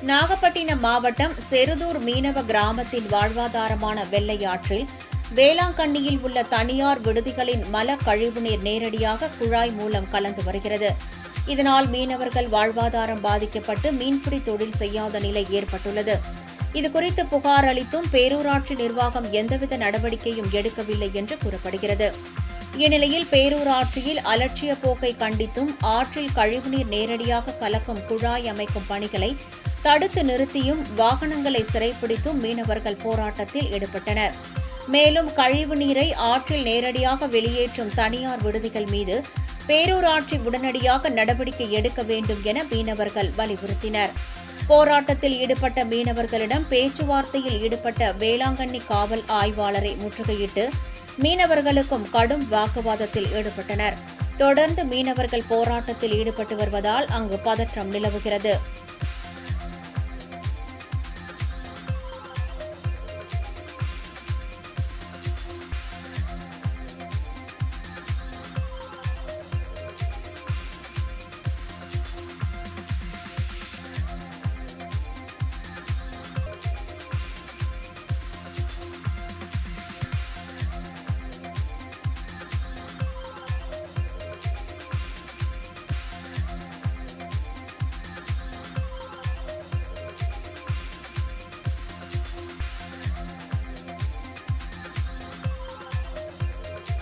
நாகப்பட்டினம் மாவட்டம் செருதூர் மீனவ கிராமத்தின் வாழ்வாதாரமான வெள்ளையாற்றில் வேளாங்கண்ணியில் உள்ள தனியார் விடுதிகளின் மல கழிவுநீர் நேரடியாக குழாய் மூலம் கலந்து வருகிறது. இதனால் மீனவர்கள் வாழ்வாதாரம் பாதிக்கப்பட்டு மீன்பிடி தொழில் செய்யாத நிலை ஏற்பட்டுள்ளது. இதுகுறித்து புகார் அளித்தும் பேரூராட்சி நிர்வாகம் எந்தவித நடவடிக்கையும் எடுக்கவில்லை என்று கூறப்படுகிறது. இந்நிலையில் பேரூராட்சியில் அலட்சிய போக்கை கண்டித்தும் ஆற்றில் கழிவுநீர் நேரடியாக கலக்கும் குழாய் அமைக்கும் பணிகளை தடுத்து நிறுத்தியும் வாகனங்களை சிறைப்பிடித்தும் மீனவர்கள் போராட்டத்தில் ஈடுபட்டனர். மேலும் கழிவு நீரை ஆற்றில் நேரடியாக வெளியேற்றும் தனியார் விடுதிகள் மீது பேரூராட்சி உடனடியாக நடவடிக்கை எடுக்க வேண்டும் என மீனவர்கள் வலியுறுத்தினர். போராட்டத்தில் ஈடுபட்ட மீனவர்களிடம் பேச்சுவார்த்தையில் ஈடுபட்ட வேளாங்கண்ணி காவல் ஆய்வாளரை முற்றுகையிட்டு மீனவர்களுக்கும் கடும் வாக்குவாதத்தில் ஈடுபட்டனர். தொடர்ந்து மீனவர்கள் போராட்டத்தில் ஈடுபட்டு வருவதால் அங்கு பதற்றம் நிலவுகிறது.